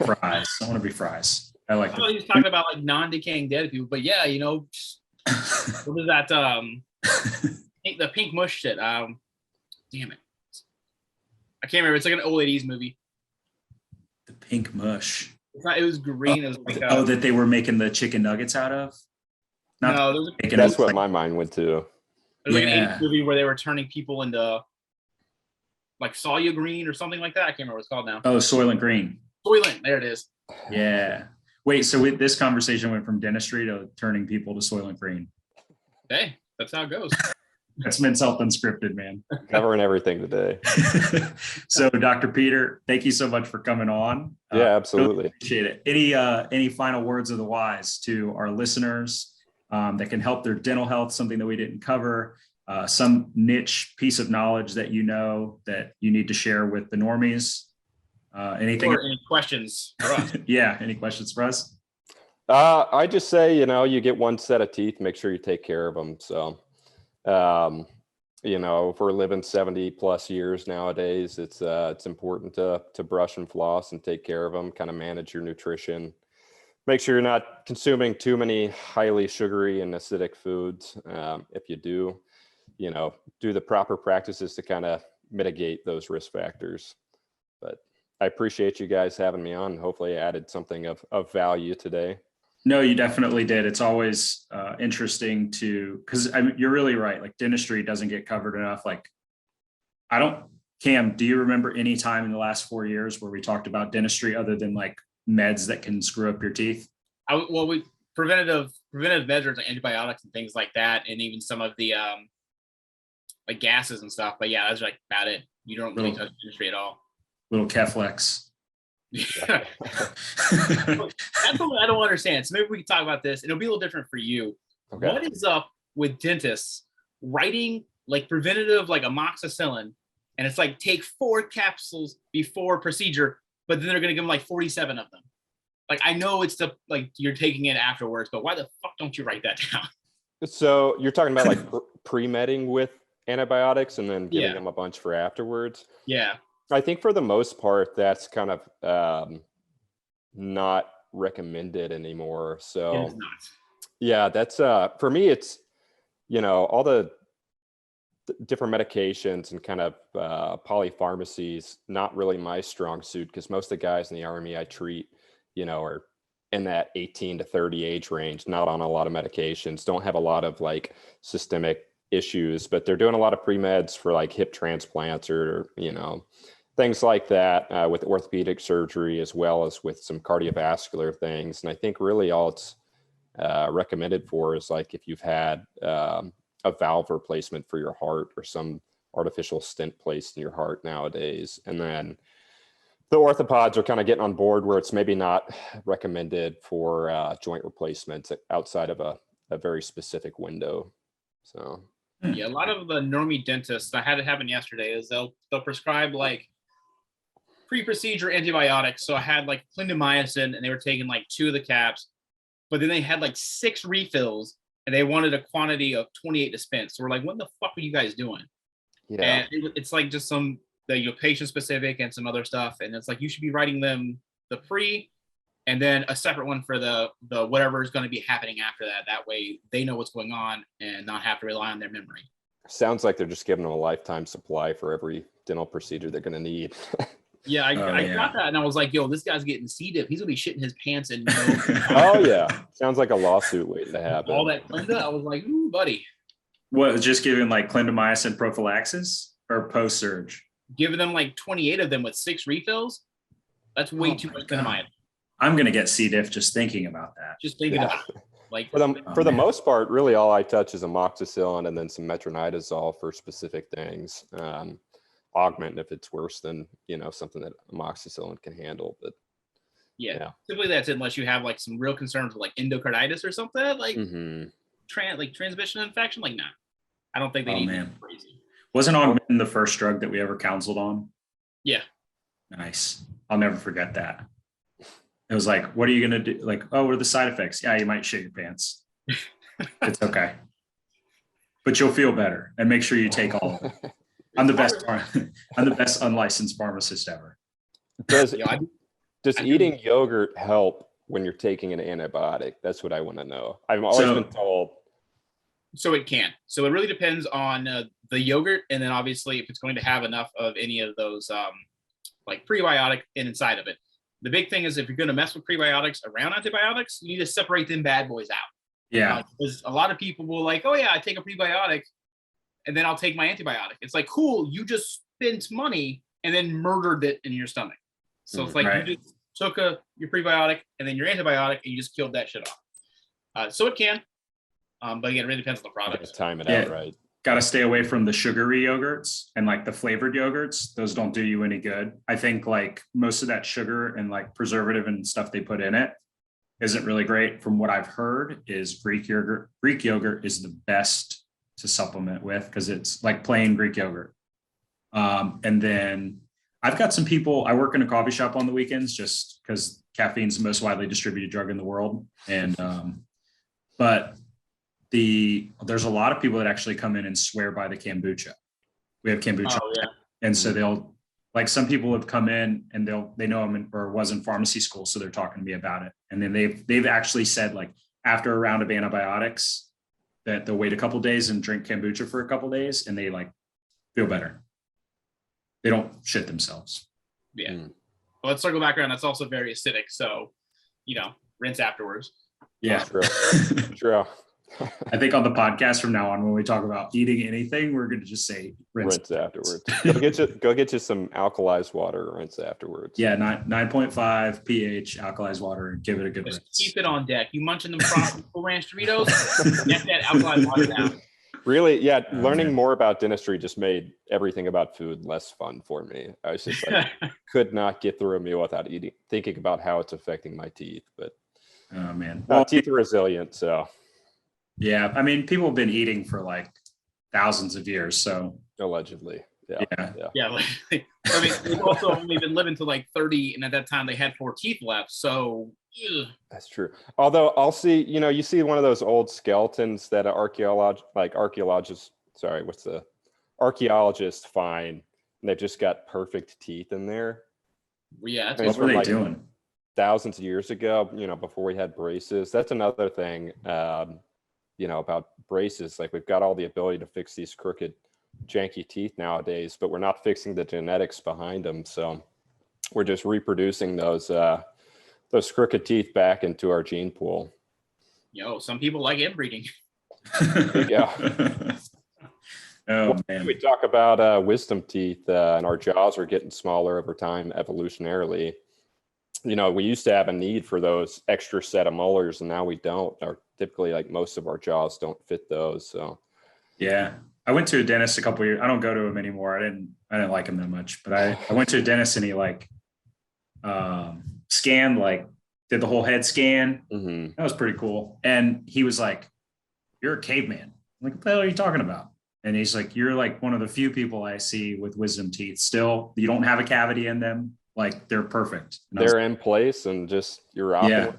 Fries. I want to be fries. I like. I thought he was talking about like non-decaying dead people, but yeah, what is that? The pink mush shit. Damn it, I can't remember. It's like an old 80s movie. The pink mush. It was green. It was like that they were making the chicken nuggets out of. That's what my mind went to. It was like an 80s movie where they were turning people into like Soylent Green or something like that. I can't remember what it's called now. Oh, Soylent Green. Soylent. There it is. Yeah. Wait, so this conversation went from dentistry to turning people to Soylent Green. Hey, that's how it goes. That's Men's Health Unscripted, man. Covering everything today. So, Dr. Peter, thank you so much for coming on. Yeah, absolutely. Really appreciate it. Any final words of the wise to our listeners that can help their dental health, something that we didn't cover, some niche piece of knowledge that that you need to share with the normies? Anything? Or any questions for us? Yeah, any questions for us? I just say, you get one set of teeth, make sure you take care of them. So, if we're living 70 plus years nowadays, it's important to brush and floss and take care of them, kind of manage your nutrition. Make sure you're not consuming too many highly sugary and acidic foods. If you do, do the proper practices to kind of mitigate those risk factors. But I appreciate you guys having me on. Hopefully I added something of value today. No, you definitely did. It's always interesting because you're really right. Like dentistry doesn't get covered enough. Like Cam, do you remember any time in the last 4 years where we talked about dentistry other than like meds that can screw up your teeth? We preventative measures like antibiotics and things like that, and even some of the like gases and stuff. But yeah, that's like about it. You don't really touch dentistry at all. Little Keflex. Yeah. That's what I don't understand. So maybe we can talk about this, and it'll be a little different for you. Okay. What is up with dentists writing like preventative, like amoxicillin, and it's like take 4 capsules before procedure, but then they're going to give them like 47 of them? Like, I know it's you're taking it afterwards, but why the fuck don't you write that down? So you're talking about like pre-medding with antibiotics and then giving them a bunch for afterwards. Yeah. I think for the most part, that's kind of not recommended anymore. So It is not. yeah, that's for me, it's, all the different medications and kind of polypharmacies, not really my strong suit, because most of the guys in the Army I treat, are in that 18 to 30 age range, not on a lot of medications, don't have a lot of like systemic issues, but they're doing a lot of pre-meds for like hip transplants or, things like that with orthopedic surgery, as well as with some cardiovascular things. And I think really all it's recommended for is like if you've had a valve replacement for your heart or some artificial stent placed in your heart nowadays. And then the orthopods are kind of getting on board where it's maybe not recommended for joint replacements outside of a very specific window. So yeah, a lot of the normie dentists, I had it happen yesterday, is they'll prescribe like pre-procedure antibiotics. So I had like clindamycin and they were taking like 2 of the caps, but then they had like 6 refills and they wanted a quantity of 28 dispense. So we're like, what the fuck are you guys doing? yeah, And it's like just some patient specific and some other stuff. And it's like, you should be writing them the pre and then a separate one for the whatever is going to be happening after that. That way they know what's going on and not have to rely on their memory. sounds like they're just giving them a lifetime supply for every dental procedure they're going to need. Yeah, I got that, and I was like, "Yo, this guy's getting C. diff. He's gonna be shitting his pants and Oh yeah, sounds like a lawsuit waiting to happen. all that Clinda." I was like, "Ooh, buddy." What, just giving like clindamycin prophylaxis or post-surge? Giving them like 28 of them with 6 refills. That's way too much clindamycin. I'm gonna get C. diff just thinking about that. Just thinking about it. Like For the most part, really all I touch is amoxicillin and then some metronidazole for specific things. Augment if it's worse than something that amoxicillin can handle. But yeah, typically that's it, unless you have like some real concerns with like endocarditis or something like transmission infection. Like, nah, I don't think they need to be crazy. Wasn't augmentin the first drug that we ever counseled on? Yeah. Nice. I'll never forget that. It was like, what are you gonna do? Like, oh, what are the side effects? Yeah, you might shit your pants. It's okay, but you'll feel better, and make sure you take all of it. I'm the best unlicensed pharmacist ever. Does eating yogurt help when you're taking an antibiotic? That's what I want to know. I've always been told. So it can. So it really depends on the yogurt, and then obviously if it's going to have enough of any of those like prebiotic inside of it. The big thing is if you're going to mess with prebiotics around antibiotics, you need to separate them bad boys out. Yeah. Because a lot of people will like, oh yeah, I take a prebiotic and then I'll take my antibiotic. It's like, cool, you just spent money and then murdered it in your stomach. So it's like you just took your prebiotic and then your antibiotic and you just killed that shit off. So it can, but again, it really depends on the product. Time it out right. Got to stay away from the sugary yogurts and like the flavored yogurts. Those don't do you any good. I think like most of that sugar and like preservative and stuff they put in it isn't really great. From what I've heard is Greek yogurt. Greek yogurt is the best to supplement with because it's like plain Greek yogurt. And then I've got some people, I work in a coffee shop on the weekends just because caffeine's the most widely distributed drug in the world. And, but there's a lot of people that actually come in and swear by the kombucha. We have kombucha. Oh, yeah. And so they'll, like some people have come in and they know I'm or was in pharmacy school. So they're talking to me about it. And then they've actually said like after a round of antibiotics that they'll wait a couple of days and drink kombucha for a couple of days and they like feel better. They don't shit themselves. Yeah. Well, let's circle back around. That's also very acidic. So, rinse afterwards. Yeah. True. I think on the podcast from now on, when we talk about eating anything, we're going to just say rinse afterwards. Go get you some alkalized water, rinse afterwards. Yeah, 9.5 pH alkalized water, and give it a good Just rinse. keep it on deck. You munching them Cool Ranch Doritos, get that alkalized water down. Really, yeah. Learning more about dentistry just made everything about food less fun for me. I was just like, could not get through a meal without thinking about how it's affecting my teeth. But oh man, teeth are resilient, so. Yeah, I mean, people have been eating for like thousands of years, so allegedly. Yeah. Like, I mean, they've also only been living to like 30, and at that time they had 4 teeth left. So ugh. That's true. Although I'll see, you see one of those old skeletons that archaeologists find, and they've just got perfect teeth in there. Yeah, And it's What were from they doing? thousands of years ago, before we had braces. That's another thing, about braces. Like, we've got all the ability to fix these crooked, janky teeth nowadays, but we're not fixing the genetics behind them. So we're just reproducing those crooked teeth back into our gene pool. Some people like inbreeding. Yeah. Oh man. We talk about wisdom teeth, and our jaws are getting smaller over time evolutionarily. We used to have a need for those extra set of molars, and now we don't. Or typically, like, most of our jaws don't fit those. So Yeah. I went to a dentist a couple of years. I don't go to him anymore. I didn't like him that much, but I went to a dentist and he scanned, did the whole head scan. mm-hmm. That was pretty cool. And he was like, "You're a caveman." I'm like, "What the hell are you talking about?" And he's like, "You're like one of the few people I see with wisdom teeth. Still, you don't have a cavity in them. Like, they're perfect." And They're in place and just you're rocking. Yeah.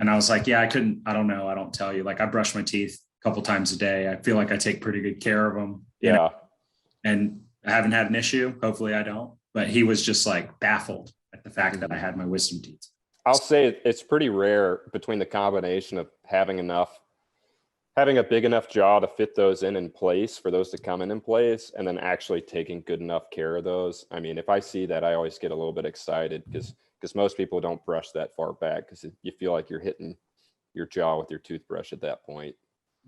And I was like, "Yeah, I don't know. I don't tell you. Like, I brush my teeth a couple times a day. I feel like I take pretty good care of them. Yeah. And I haven't had an issue. Hopefully I don't." But he was just like baffled at the fact that I had my wisdom teeth. I'll say it's pretty rare between the combination of having a big enough jaw to fit those in place for those to come in place, and then actually taking good enough care of those. I mean, if I see that, I always get a little bit excited because most people don't brush that far back because you feel like you're hitting your jaw with your toothbrush at that point.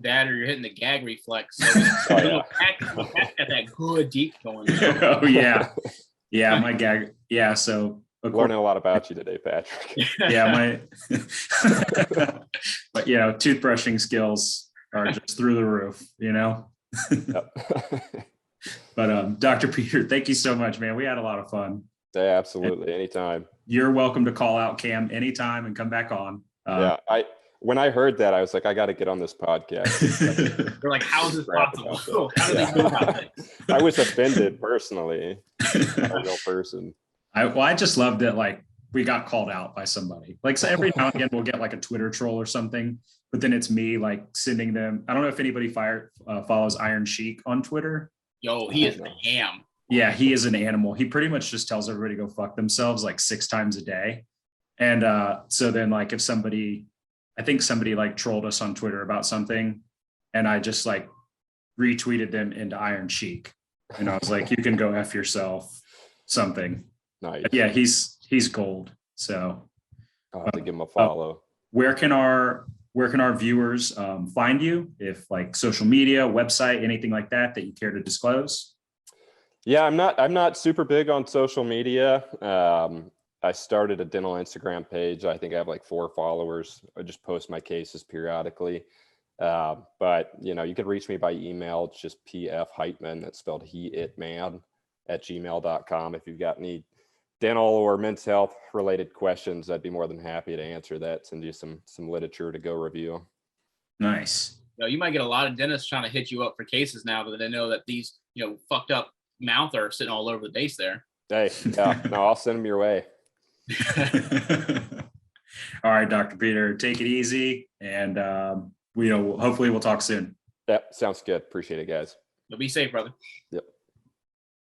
That, or you're hitting the gag reflex. So pack got that good deep going. Oh yeah. Yeah, my gag. Yeah, so learning a lot about you today, Patrick. Yeah, but toothbrushing skills are just through the roof, Yep. But Dr. Peter, thank you so much, man. We had a lot of fun. Yeah, absolutely. Anytime. You're welcome to call out Cam anytime and come back on. When I heard that, I was like, I got to get on this podcast. They're like, how is this possible? How do they know about it? I was offended personally. I'm a real person. I just loved it. Like, we got called out by somebody. Like, so every now and again, we'll get like a Twitter troll or something, but then it's me like sending them. I don't know if anybody follows Iron Sheik on Twitter. Yo, he is the ham. Yeah, he is an animal. He pretty much just tells everybody to go fuck themselves like 6 times a day. And so then, like, if I think somebody like trolled us on Twitter about something, and I just like retweeted them into Iron Sheik. And I was like, "You can go F yourself," something. Nice. But yeah, he's gold. So I'll have to give him a follow. Where can our viewers find you? If like social media, website, anything like that you care to disclose? Yeah, I'm not super big on social media. I started a dental Instagram page. I think I have like 4 followers. I just post my cases periodically. But you can reach me by email. It's just PF Heitman. That's spelled he-it-man @gmail.com. If you've got any dental or men's health related questions, I'd be more than happy to answer that. Send you some literature to go review. Nice. You might get a lot of dentists trying to hit you up for cases now, but they know that these fucked up mouth are sitting all over the base there. Hey, yeah, no, I'll send them your way. All right, Dr. Peter, take it easy, and hopefully we'll talk soon. That sounds good. Appreciate it, guys. Be safe, brother. Yep.